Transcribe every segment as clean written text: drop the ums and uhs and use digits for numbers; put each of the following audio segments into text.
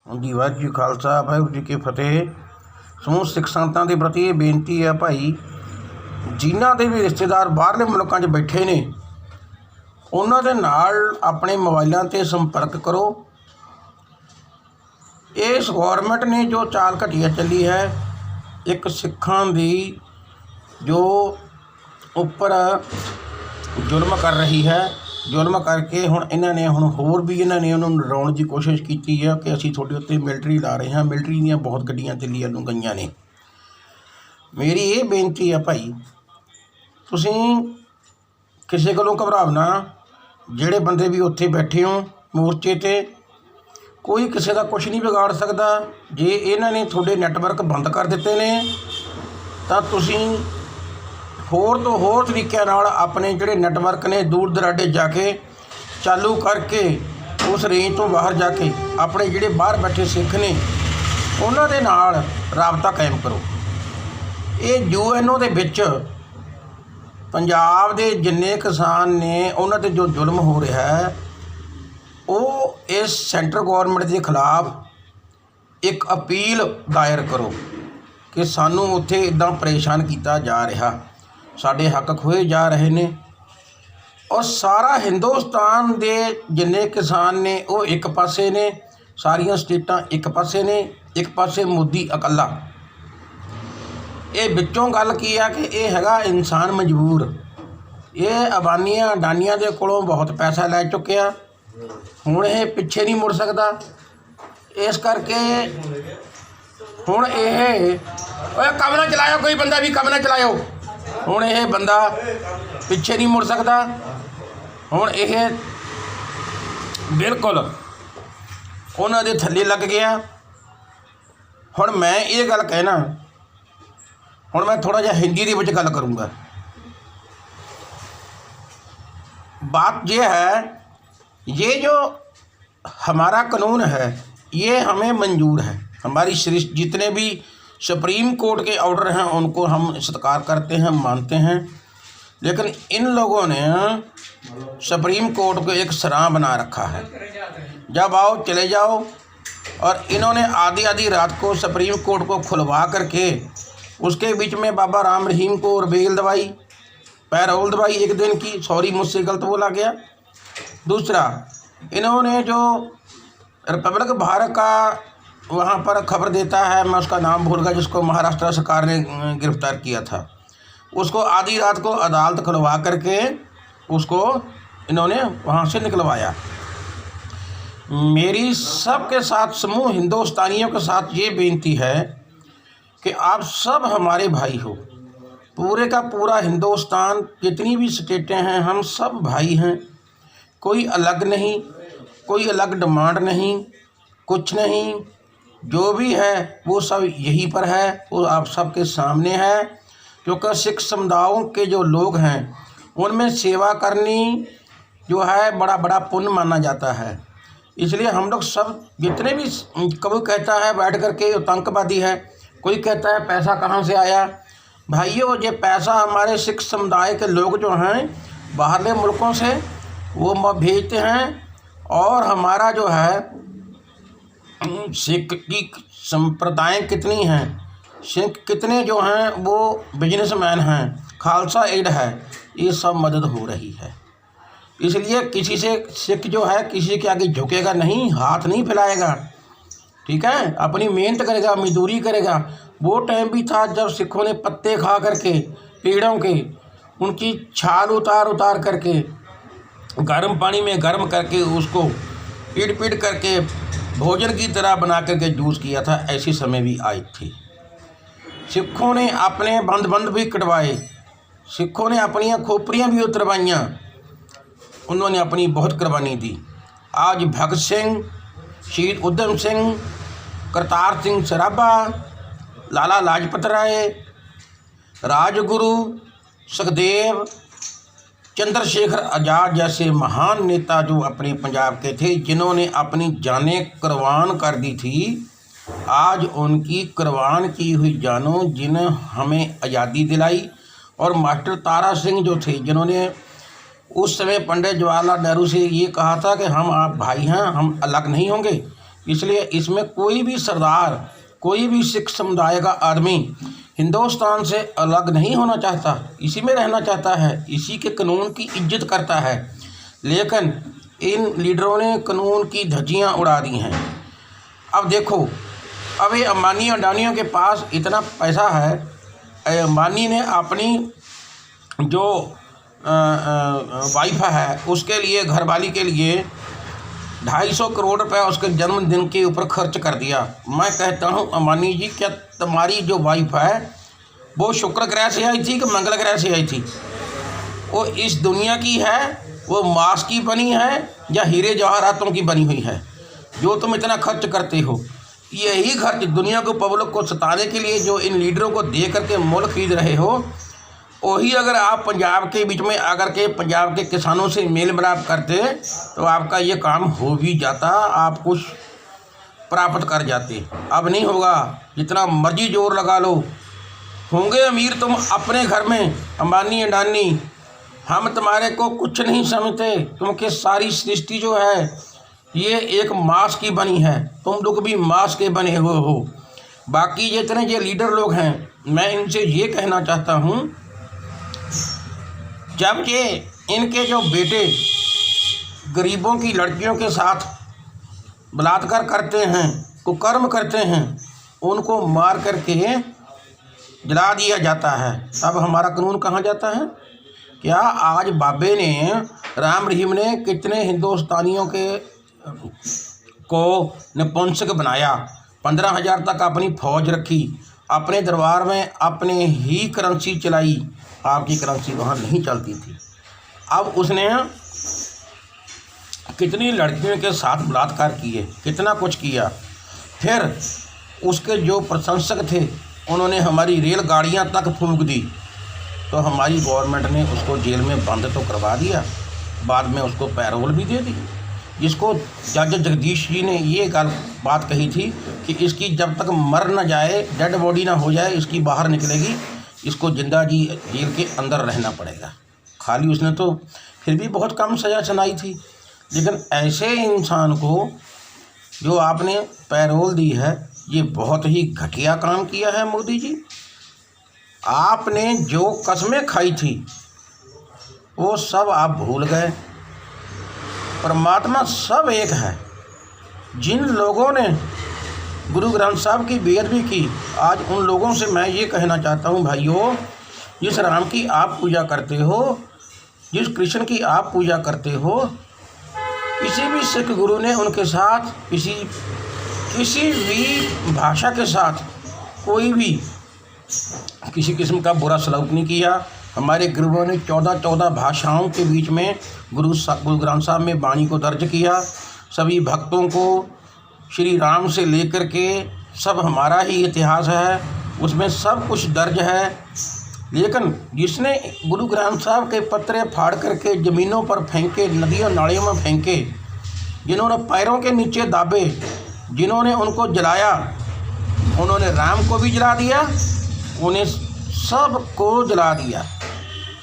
जी वाहिगुरू जी खालसा वाहिगुरू जी की फतेह। समूह सिख संगतां ਦੇ ਪ੍ਰਤੀ ਇਹ ਬੇਨਤੀ ਹੈ ਭਾਈ, ਜਿਨ੍ਹਾਂ ਦੇ ਵੀ ਰਿਸ਼ਤੇਦਾਰ ਬਾਹਰਲੇ ਮੁਲਕਾਂ 'ਚ ਬੈਠੇ ਨੇ ਉਹਨਾਂ ਦੇ ਨਾਲ ਆਪਣੇ ਮੋਬਾਈਲਾਂ 'ਤੇ ਸੰਪਰਕ ਕਰੋ। ਇਸ ਗੌਰਮੈਂਟ ਨੇ ਜੋ ਚਾਲ ਘਟੀਆ ਚੱਲੀ ਹੈ, ਇੱਕ ਸਿੱਖਾਂ ਦੀ ਜੋ ਉੱਪਰ ਜ਼ੁਲਮ ਕਰ ਰਹੀ ਹੈ, ਜ਼ੁਲਮ ਕਰਕੇ ਹੁਣ ਇਹਨਾਂ ਨੇ ਹੋਰ ਵੀ ਇਹਨਾਂ ਨੇ ਉਹਨੂੰ ਡਰਾਉਣ ਦੀ ਕੋਸ਼ਿਸ਼ ਕੀਤੀ ਹੈ ਕਿ ਅਸੀਂ ਤੁਹਾਡੇ ਉੱਤੇ ਮਿਲਟਰੀ ਲਾ ਰਹੇ ਹਾਂ। ਮਿਲਟਰੀ ਦੀਆਂ ਬਹੁਤ ਗੱਡੀਆਂ ਦਿੱਲੀ ਵੱਲੋਂ ਗਈਆਂ ਨੇ। ਮੇਰੀ ਇਹ ਬੇਨਤੀ ਹੈ ਭਾਈ, ਤੁਸੀਂ ਕਿਸੇ ਕੋਲੋਂ ਘਬਰਾਓ ਨਾ। ਜਿਹੜੇ ਬੰਦੇ ਵੀ ਉੱਥੇ ਬੈਠੇ ਹੋ ਮੋਰਚੇ 'ਤੇ, ਕੋਈ ਕਿਸੇ ਦਾ ਕੁਛ ਨਹੀਂ ਵਿਗਾੜ ਸਕਦਾ। ਜੇ ਇਹਨਾਂ ਨੇ ਤੁਹਾਡੇ ਨੈਟਵਰਕ ਬੰਦ ਕਰ ਦਿੱਤੇ ਨੇ ਤਾਂ ਤੁਸੀਂ ਹੋਰ ਤੋਂ ਹੋਰ ਤਰੀਕਿਆਂ ਨਾਲ ਆਪਣੇ ਜਿਹੜੇ ਨੈਟਵਰਕ ਨੇ ਦੂਰ ਦਰਾਡੇ ਜਾ ਕੇ ਚਾਲੂ ਕਰਕੇ ਉਸ ਰੇਂਜ ਤੋਂ ਬਾਹਰ ਜਾ ਕੇ ਆਪਣੇ ਜਿਹੜੇ ਬਾਹਰ ਬੈਠੇ ਸਿੱਖ ਨੇ ਉਹਨਾਂ ਦੇ ਨਾਲ ਰਾਬਤਾ ਕਾਇਮ ਕਰੋ। ਇਹ UNO ਦੇ ਵਿੱਚ ਪੰਜਾਬ ਦੇ ਜਿੰਨੇ ਕਿਸਾਨ ਨੇ ਉਹਨਾਂ 'ਤੇ ਜੋ ਜ਼ੁਲਮ ਹੋ ਰਿਹਾ ਹੈ, ਉਹ ਇਸ ਸੈਂਟਰ ਗੌਰਮੈਂਟ ਦੇ ਖਿਲਾਫ ਇੱਕ ਅਪੀਲ ਦਾਇਰ ਕਰੋ ਕਿ ਸਾਨੂੰ ਉੱਥੇ ਇੱਦਾਂ ਪਰੇਸ਼ਾਨ ਕੀਤਾ ਜਾ ਰਿਹਾ, ਸਾਡੇ ਹੱਕ ਖੋਏ ਜਾ ਰਹੇ ਨੇ। ਔਰ ਸਾਰਾ ਹਿੰਦੁਸਤਾਨ ਦੇ ਜਿੰਨੇ ਕਿਸਾਨ ਨੇ ਉਹ ਇੱਕ ਪਾਸੇ ਨੇ, ਸਾਰੀਆਂ ਸਟੇਟਾਂ ਇੱਕ ਪਾਸੇ ਨੇ, ਇੱਕ ਪਾਸੇ ਮੋਦੀ ਇਕੱਲਾ। ਇਹ ਵਿੱਚੋਂ ਗੱਲ ਕੀ ਆ ਕਿ ਇਹ ਹੈਗਾ ਇਨਸਾਨ ਮਜਬੂਰ। ਇਹ ਅਬਾਨੀਆਂ ਅਡਾਨੀਆਂ ਦੇ ਕੋਲੋਂ ਬਹੁਤ ਪੈਸਾ ਲੈ ਚੁੱਕਿਆ, ਹੁਣ ਇਹ ਪਿੱਛੇ ਨਹੀਂ ਮੁੜ ਸਕਦਾ। ਇਸ ਕਰਕੇ ਹੁਣ ਇਹ ਕੰਮ ਨਾ ਚਲਾਇਓ, ਕੋਈ ਬੰਦਾ ਵੀ ਕੰਮ ਨਾ ਚਲਾਇਓ। ਹੁਣ ਇਹ ਬੰਦਾ ਪਿੱਛੇ ਨਹੀਂ ਮੁੜ ਸਕਦਾ। ਹੁਣ ਇਹ ਬਿਲਕੁਲ ਉਹਨਾਂ ਦੇ ਥੱਲੇ ਲੱਗ ਗਿਆ। ਹੁਣ ਮੈਂ ਇਹ ਗੱਲ ਕਹਿਣਾ, ਹੁਣ मैं थोड़ा जा हिंदी ਦੇ ਵਿੱਚ ਗੱਲ करूँगा। बात ये है, ये जो हमारा कानून है ये हमें मंजूर है। हमारी जितने भी सुप्रीम कोर्ट के ऑर्डर हैं उनको हम सत्कार करते हैं, मानते हैं। लेकिन इन लोगों ने सुप्रीम कोर्ट को एक सराह बना रखा है। जब आओ चले जाओ। और इन्होंने आधी आधी रात को सुप्रीम कोर्ट को खुलवा करके उसके बीच में बाबा राम रहीम को बेल दवाई, पैरोल दवाई एक दिन की। सॉरी, मुझसे गलत बोला गया। दूसरा, इन्होंने जो रिपब्लिक भारत का वहाँ पर खबर देता है, मैं उसका नाम भूल गया, जिसको महाराष्ट्र सरकार ने गिरफ्तार किया था, उसको आधी रात को अदालत खुलवा करके उसको इन्होंने वहाँ से निकलवाया। मेरी सबके साथ, समूह हिंदुस्तानियों के साथ ये बेनती है कि आप सब हमारे भाई हो। पूरे का पूरा हिंदुस्तान, जितनी भी स्टेटें हैं, हम सब भाई हैं। कोई अलग नहीं, कोई अलग डिमांड नहीं, कुछ नहीं। जो भी है वो सब यहीं पर है, वो आप सबके सामने है। क्योंकि सिख समुदायों के जो लोग हैं उनमें सेवा करनी जो है बड़ा बड़ा पुण्य माना जाता है। इसलिए हम लोग सब जितने भी, कोई कहता है बैठ कर के आतंकवादी है, कोई कहता है पैसा कहाँ से आया। भाइयों, ये पैसा हमारे सिख समुदाय के लोग जो हैं बाहरले मुल्कों से वो भेजते हैं। और हमारा जो है सिख की संप्रदाय कितनी हैं, सिख कितने जो हैं वो बिजनेसमैन हैं, खालसा एड है, ये सब मदद हो रही है। इसलिए किसी से सिख जो है किसी के आगे झुकेगा नहीं, हाथ नहीं फैलाएगा, ठीक है। अपनी मेहनत करेगा, मजदूरी करेगा। वो टाइम भी था जब सिखों ने पत्ते खा करके पेड़ों के उनकी छाल उतार उतार करके गर्म पानी में गर्म करके उसको पीट पीट करके भोजन की तरह बना करके जूस किया था। ऐसे समय भी आए थे। सिखों ने अपने बंद भी कटवाए, सिखों ने अपनी खोपड़ियाँ भी उतरवाइयाँ, उन्होंने अपनी बहुत कुर्बानी दी। आज भगत सिंह, शहीद उधम सिंह, करतार सिंह सराभा, लाला लाजपत राय, राजगुरु, सुखदेव, चंद्रशेखर आज़ाद जैसे महान नेता जो अपने पंजाब के थे, जिन्होंने अपनी जानें कुर्बान कर दी थी, आज उनकी कुर्बान की हुई जानों जिन्हें हमें आज़ादी दिलाई। और मास्टर तारा सिंह जो थे, जिन्होंने उस समय पंडित जवाहरलाल नेहरू से ये कहा था कि हम आप भाई हैं, हम अलग नहीं होंगे, इसलिए इसमें कोई भी सरदार, कोई भी सिख समुदाय का आदमी हिंदुस्तान से अलग नहीं होना चाहता, इसी में रहना चाहता है, इसी के कानून की इज्जत करता है। लेकिन इन लीडरों ने कानून की धज्जियां उड़ा दी हैं। अब देखो, अब ये अंबानी अडानियों के पास इतना पैसा है, अंबानी ने अपनी जो वाइफ है उसके लिए, घरवाली के लिए 250 करोड़ रुपया उसके जन्मदिन के ऊपर खर्च कर दिया। मैं कहता हूँ अंबानी जी, क्या तुम्हारी जो वाइफ है वो शुक्र ग्रह से आई थी कि मंगल ग्रह से आई थी? वो इस दुनिया की है, वो मांस की बनी है या हीरे जवाहरातों की बनी हुई है जो तुम इतना खर्च करते हो? यही खर्च दुनिया को, पब्लिक को सताने के लिए जो इन लीडरों को दे करके मोल खरीद रहे हो, वही अगर आप पंजाब के बीच में आकर के पंजाब के किसानों से मेल मिलाप करते तो आपका ये काम हो भी जाता, आप कुछ प्राप्त कर जाते। अब नहीं होगा, जितना मर्जी जोर लगा लो, होंगे अमीर तुम अपने घर में, अंबानी अडानी, हम तुम्हारे को कुछ नहीं समझते। तुमके सारी सृष्टि जो है ये एक मांस की बनी है, तुम लोग भी मांस के बने हुए हो। बाकी जितने ये लीडर लोग हैं, मैं इनसे ये कहना चाहता हूँ, जब ये इनके जो बेटे गरीबों की लड़कियों के साथ बलात्कार करते हैं, कुकर्म करते हैं, उनको मार करके जला दिया जाता है, अब हमारा कानून कहाँ जाता है? क्या आज बाबे ने, राम रहीम ने कितने हिंदुस्तानियों के को नपुंसक बनाया, 15,000 तक अपनी फौज रखी, अपने दरबार में अपने ही करेंसी चलाई, आपकी करेंसी वहाँ नहीं चलती थी। अब उसने कितनी लड़कियों के साथ बलात्कार किए, कितना कुछ किया। फिर उसके जो प्रशंसक थे उन्होंने हमारी रेलगाड़ियाँ तक फूंक दी, तो हमारी गवर्नमेंट ने उसको जेल में बंद तो करवा दिया, बाद में उसको पैरोल भी दे दी। जिसको जज जगदीश जी ने ये बात कही थी कि इसकी जब तक मर न जाए, डेड बॉडी ना हो जाए, इसकी बाहर निकलेगी, इसको जिंदा जी जेल के अंदर रहना पड़ेगा। खाली उसने तो फिर भी बहुत कम सज़ा सुनाई थी, लेकिन ऐसे इंसान को जो आपने पैरोल दी है, ये बहुत ही घटिया काम किया है मोदी जी। आपने जो कस्में खाई थी वो सब आप भूल गए। परमात्मा सब एक है। जिन लोगों ने गुरु ग्रंथ साहब की बेअदबी की, आज उन लोगों से मैं ये कहना चाहता हूँ, भाइयों, जिस राम की आप पूजा करते हो, जिस कृष्ण की आप पूजा करते हो, किसी भी सिख गुरु ने उनके साथ किसी भी भाषा के साथ कोई भी किसी किस्म का बुरा सलूक नहीं किया। हमारे गुरुओं ने 14 भाषाओं के बीच में गुरु ग्रंथ साहब में वाणी को दर्ज किया। सभी भक्तों को श्री राम से लेकर के सब हमारा ही इतिहास है, उसमें सब कुछ दर्ज है। लेकिन जिसने गुरु ग्रंथ साहब के पत्रे फाड़ करके ज़मीनों पर फेंके, नदियों नालियों में फेंके, जिन्होंने पैरों के नीचे दाबे, जिन्होंने उनको जलाया, उन्होंने राम को भी जला दिया, उन्हें सब को जला दिया,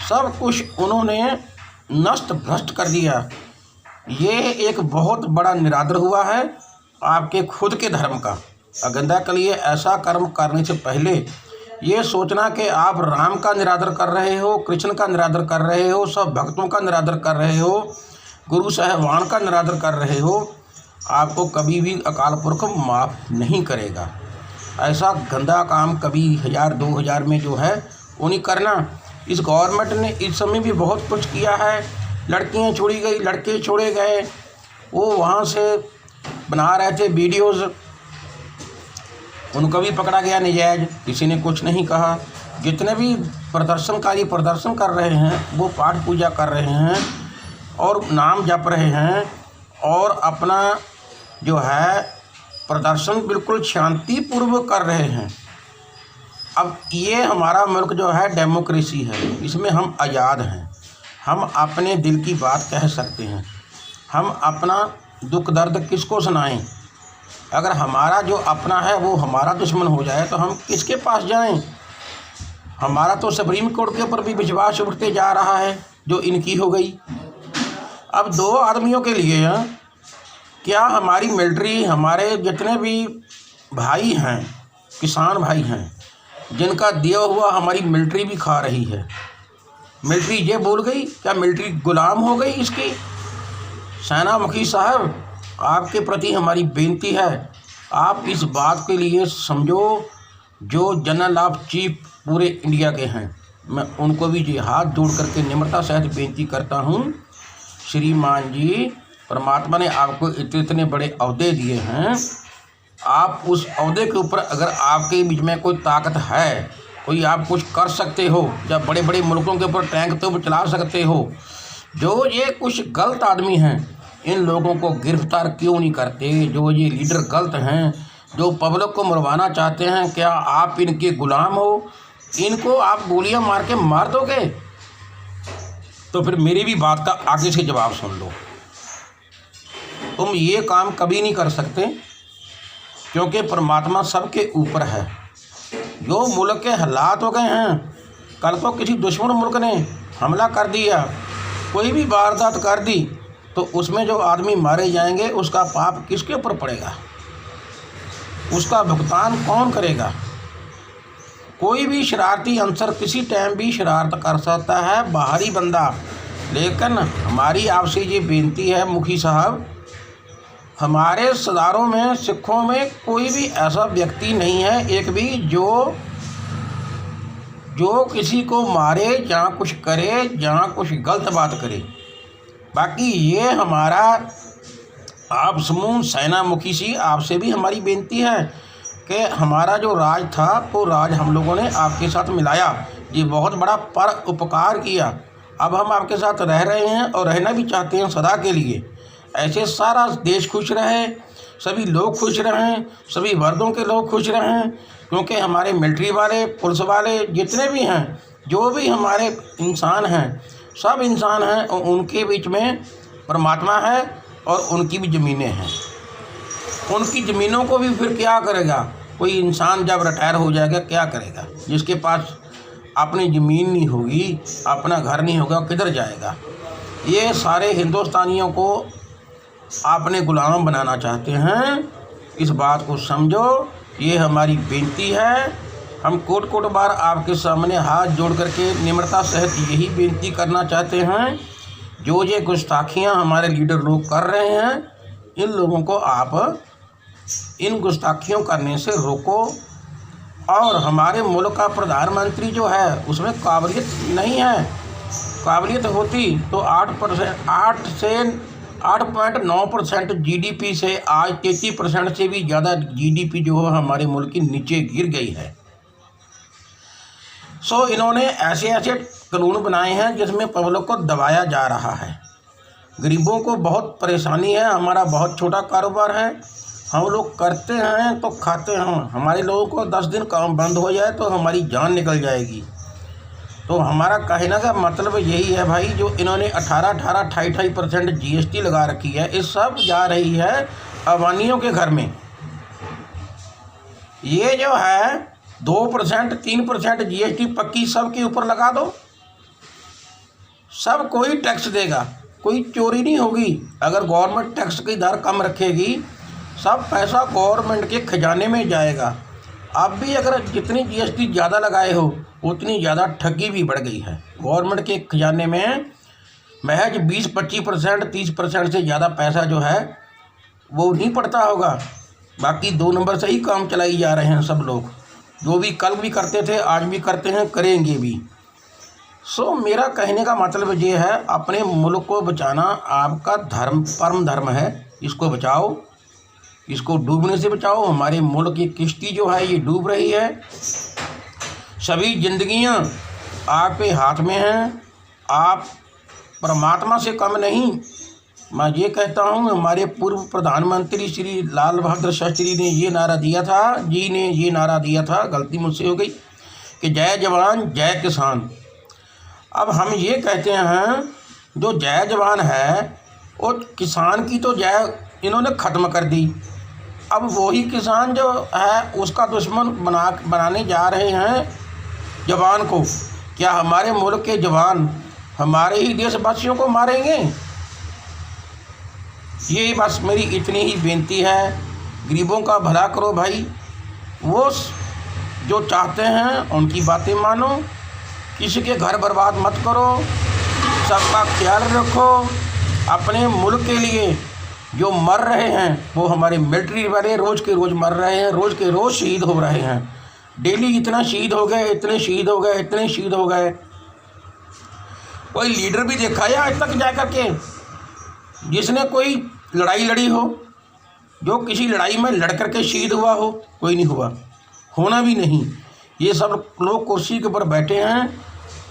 सब कुछ उन्होंने नष्ट भ्रष्ट कर दिया। ये एक बहुत बड़ा निरादर हुआ है आपके खुद के धर्म का। अगंदा के लिए ऐसा कर्म करने से पहले ये सोचना कि आप राम का निरादर कर रहे हो, कृष्ण का निरादर कर रहे हो, सब भक्तों का निरादर कर रहे हो, गुरु साहिबान का निरादर कर रहे हो, आपको कभी भी अकाल पुरख माफ़ नहीं करेगा। ऐसा गंदा काम कभी 1000-2000 में जो है वो नहीं करना। इस गवर्नमेंट ने इस समय भी बहुत कुछ किया है। लड़कियां छोड़ी गई, लड़के छोड़े गए, वो वहाँ से बना रहे थे वीडियोज़, उनको भी पकड़ा गया नजायज़, किसी ने कुछ नहीं कहा। जितने भी प्रदर्शनकारी प्रदर्शन कर रहे हैं वो पाठ पूजा कर रहे हैं और नाम जप रहे हैं और अपना जो है प्रदर्शन बिल्कुल शांतिपूर्वक कर रहे हैं। अब ये हमारा मुल्क जो है डेमोक्रेसी है, इसमें हम आज़ाद हैं, हम अपने दिल की बात कह सकते हैं, हम अपना दुख दर्द किसको सुनाएं। अगर हमारा जो अपना है वो हमारा दुश्मन हो जाए तो हम किसके पास जाएं। हमारा तो सुप्रीम कोर्ट के ऊपर भी विश्वास उठते जा रहा है जो इनकी हो गई। अब 2 आदमियों के लिए क्या हमारी मिलिट्री, हमारे जितने भी भाई हैं, किसान भाई हैं, जिनका दिया हुआ हमारी मिलिट्री भी खा रही है। मिलिट्री ये बोल गई, क्या मिलिट्री गुलाम हो गई इसकी? सेना मुखी साहब, आपके प्रति हमारी बेनती है, आप इस बात के लिए समझो, जो जनरल ऑफ चीफ पूरे इंडिया के हैं, मैं उनको भी ये हाथ जोड़ करके निम्रता सहित बेनती करता हूँ, श्रीमान जी, परमात्मा ने आपको इतने बड़े ओहदे दिए हैं, आप उस ओहदे के ऊपर अगर आपके बीच में कोई ताकत है, कोई आप कुछ कर सकते हो, जब बड़े बड़े मुल्कों के ऊपर टैंक तो चला सकते हो, जो ये कुछ गलत आदमी हैं, इन लोगों को गिरफ्तार क्यों नहीं करते? जो ये लीडर गलत हैं, जो पब्लिक को मरवाना चाहते हैं, क्या आप इनके गुलाम हो? इनको आप गोलियां मार के मार दोगे? तो फिर मेरी भी बात का आगे से जवाब सुन लो। तुम ये काम कभी नहीं कर सकते, क्योंकि परमात्मा सबके ऊपर है। जो मुल्क के हालात हो गए हैं, कल को किसी दुश्मन मुल्क ने हमला कर दिया, कोई भी वारदात कर दी, तो उसमें जो आदमी मारे जाएंगे, उसका पाप किसके ऊपर पड़ेगा? उसका भुगतान कौन करेगा? कोई भी शरारती अंसर किसी टाइम भी शरारत कर सकता है, बाहरी बंदा। लेकिन हमारी आपसे ये बेनती है मुखी साहब, हमारे सदारों में, सिखों में कोई भी ऐसा व्यक्ति नहीं है एक भी जो किसी को मारे, जहाँ कुछ करे, जहाँ कुछ गलत बात करे। बाकी ये हमारा आप समूह सेना मुखी सी आपसे भी हमारी बेनती है कि हमारा जो राज था, वो राज हम लोगों ने आपके साथ मिलाया, ये बहुत बड़ा पर उपकार किया। अब हम आपके साथ रह रहे हैं और रहना भी चाहते हैं सदा के लिए। ऐसे सारा देश खुश रहे, सभी लोग खुश रहें, सभी वर्गों के लोग खुश रहें, क्योंकि हमारे मिलिट्री वाले, पुलिस वाले, जितने भी हैं, जो भी हमारे इंसान हैं, सब इंसान हैं, और उनके बीच में परमात्मा है और उनकी भी ज़मीनें हैं। उनकी ज़मीनों को भी फिर क्या करेगा? कोई इंसान जब रिटायर हो जाएगा क्या करेगा? जिसके पास अपनी ज़मीन नहीं होगी, अपना घर नहीं होगा, किधर जाएगा? ये सारे हिंदुस्तानियों को आपने गुलाम बनाना चाहते हैं, इस बात को समझो। ये हमारी बेनती है। हम कोट कोट बार आपके सामने हाथ जोड़ करके निम्रता सहित यही बेनती करना चाहते हैं, जो ये गुस्ताखियाँ हमारे लीडर लोग कर रहे हैं, इन लोगों को आप इन गुस्ताखियों करने से रोको। और हमारे मुल्क का प्रधानमंत्री जो है, उसमें काबिलियत नहीं है। काबिलियत होती तो 8.9% GDP से आज 33% से भी ज़्यादा GDP जो है हमारे मुल्क की नीचे गिर गई है। सो इन्होंने ऐसे ऐसे कानून बनाए हैं जिसमें पब्लिक को दबाया जा रहा है। गरीबों को बहुत परेशानी है। हमारा बहुत छोटा कारोबार है, हम लोग करते हैं तो खाते हैं। हमारे लोगों को 10 दिन काम बंद हो जाए तो हमारी जान निकल जाएगी। तो हमारा कहने का मतलब यही है भाई, जो इन्होंने 28% GST लगा रखी है, इस सब जा रही है अवानियों के घर में। ये जो है 2%, 3% GST पक्की सबके ऊपर लगा दो, सब कोई टैक्स देगा, कोई चोरी नहीं होगी। अगर गवर्नमेंट टैक्स की दर कम रखेगी, सब पैसा गवर्नमेंट के खजाने में जाएगा। अब भी अगर जितनी GST ज़्यादा लगाए हो, उतनी ज़्यादा ठगी भी बढ़ गई है। गवर्नमेंट के खजाने में महज 20-25%, 30% से ज़्यादा पैसा जो है वो नहीं पड़ता होगा। बाकी 2 नंबर से ही काम चलाई जा रहे हैं सब लोग, जो भी कल भी करते थे, आज भी करते हैं, करेंगे भी। सो मेरा कहने का मतलब ये है, अपने मुल्क को बचाना आपका धर्म, परम धर्म है। इसको बचाओ, इसको डूबने से बचाओ। हमारे मुल्क की किश्ती जो है ये डूब रही है। सभी जिंदगियां आपके हाथ में हैं, आप परमात्मा से कम नहीं। मैं ये कहता हूँ, हमारे पूर्व प्रधानमंत्री श्री लाल बहादुर शास्त्री ने ये नारा दिया था, गलती मुझसे हो गई, कि जय जवान जय किसान। अब हम ये कहते हैं, जो जय जवान है वो किसान की तो जय इन्होंने ख़त्म कर दी। अब वही किसान जो है उसका दुश्मन बनाने जा रहे हैं जवान को। क्या हमारे मुल्क के जवान हमारे ही देशवासियों को मारेंगे? ये बस मेरी इतनी ही बेनती है, गरीबों का भला करो भाई। वो जो चाहते हैं उनकी बातें मानो, किसी के घर बर्बाद मत करो, सबका ख्याल रखो। अपने मुल्क के लिए जो मर रहे हैं वो हमारे मिलिट्री वाले रोज़ के रोज़ मर रहे हैं, रोज़ के रोज़ शहीद हो रहे हैं। डेली इतना शहीद हो गए, इतने शहीद हो गए, इतने शहीद हो गए। कोई लीडर भी देखा है आज तक जा कर के जिसने कोई लड़ाई लड़ी हो, जो किसी लड़ाई में लड़ कर के शहीद हुआ हो? कोई नहीं हुआ, होना भी नहीं। ये सब लोग कुर्सी के ऊपर बैठे हैं,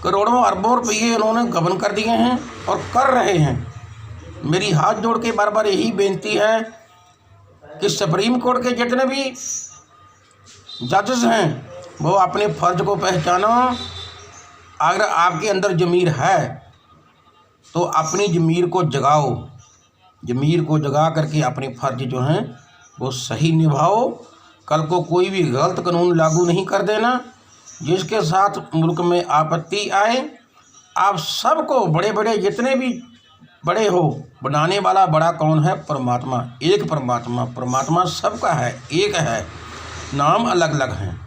करोड़ों अरबों रुपये इन्होंने गबन कर दिए हैं और कर रहे हैं। मेरी हाथ जोड़ के बार बार यही बेनती है कि सुप्रीम कोर्ट के जितने भी जजेस हैं वो अपने फ़र्ज को पहचानो। अगर आपके अंदर ज़मीर है तो अपनी ज़मीर को जगाओ, ज़मीर को जगा करके अपने फ़र्ज जो हैं वो सही निभाओ। कल को कोई भी गलत कानून लागू नहीं कर देना जिसके साथ मुल्क में आपत्ति आए। आप सबको बड़े बड़े जितने भी बड़े हो, बनाने वाला बड़ा कौन है? परमात्मा, एक परमात्मा। परमात्मा सबका है, एक है, नाम अलग अलग हैं।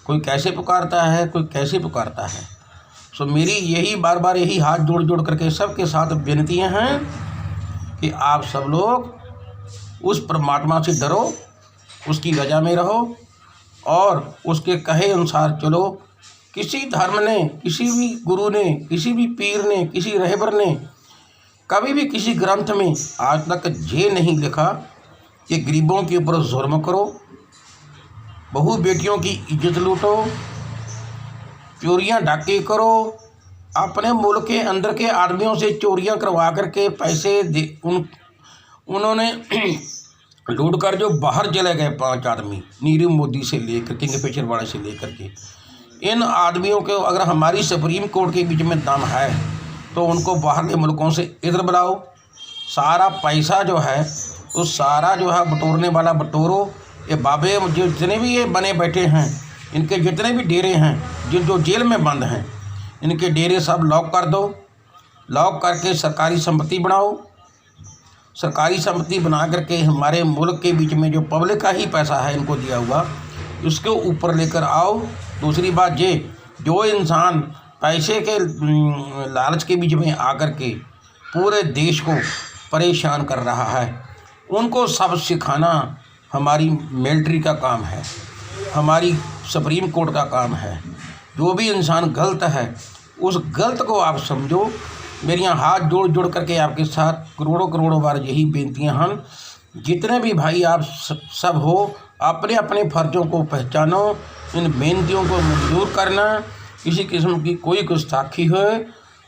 कोई कैसे पुकारता है, कोई कैसे पुकारता है। सो मेरी यही बार बार यही हाथ जोड़ जोड़ करके सबके साथ विनतियाँ हैं कि आप सब लोग उस परमात्मा से डरो, उसकी रजा में रहो और उसके कहे अनुसार चलो। किसी धर्म ने, किसी भी गुरु ने, किसी भी पीर ने, किसी रहबर ने कभी भी किसी ग्रंथ में आज तक ये नहीं लिखा कि गरीबों के ऊपर जुल्म करो, बहू बेटियों की इज्जत लूटो, चोरियां डाके करो, अपने मुल्क के अंदर के आदमियों से चोरियां करवा करके पैसे दे उन्होंने लूट कर जो बाहर चले गए 5 आदमी, नीरव मोदी से लेकर किंगफिशर वाले से लेकर के। इन आदमियों को अगर हमारी सुप्रीम कोर्ट के बीच में दम है तो उनको बाहर के मुल्कों से इधर बुलाओ। सारा पैसा जो है उस सारा जो है बटोरने वाला बटोरो। ये बाबे जितने भी ये बने बैठे हैं, इनके जितने भी डेरे हैं, जो जेल में बंद हैं, इनके डेरे सब लॉक कर दो। लॉक करके सरकारी संपत्ति बनाओ। सरकारी संपत्ति बना करके हमारे मुल्क के बीच में जो पब्लिक का ही पैसा है इनको दिया हुआ, उसके ऊपर लेकर आओ। दूसरी बात ये, जो इंसान पैसे के लालच के बीच में आकर के पूरे देश को परेशान कर रहा है, उनको सब सिखाना हमारी मिलिट्री का काम है, हमारी सुप्रीम कोर्ट का काम है। जो भी इंसान गलत है उस गलत को आप समझो। मेरी यहाँ हाथ जोड़ जोड़ करके आपके साथ करोड़ों करोड़ों बार यही बेनतियाँ हैं। जितने भी भाई आप सब हो, अपने अपने फ़र्ज़ों को पहचानो, इन बेनतियों को मंजूर करना। किसी किस्म की कोई गुस्ताखी हो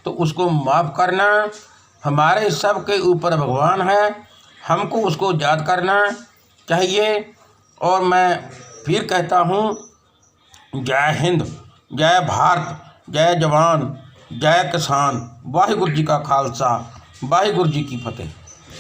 तो उसको माफ़ करना। हमारे सब के ऊपर भगवान है, हमको उसको याद करना चाहिए। और मैं फिर कहता हूँ, जय हिंद, जय भारत, जय जवान, जय किसान। वाहिगुरु जी का खालसा, वाहिगुरु जी की फतेह।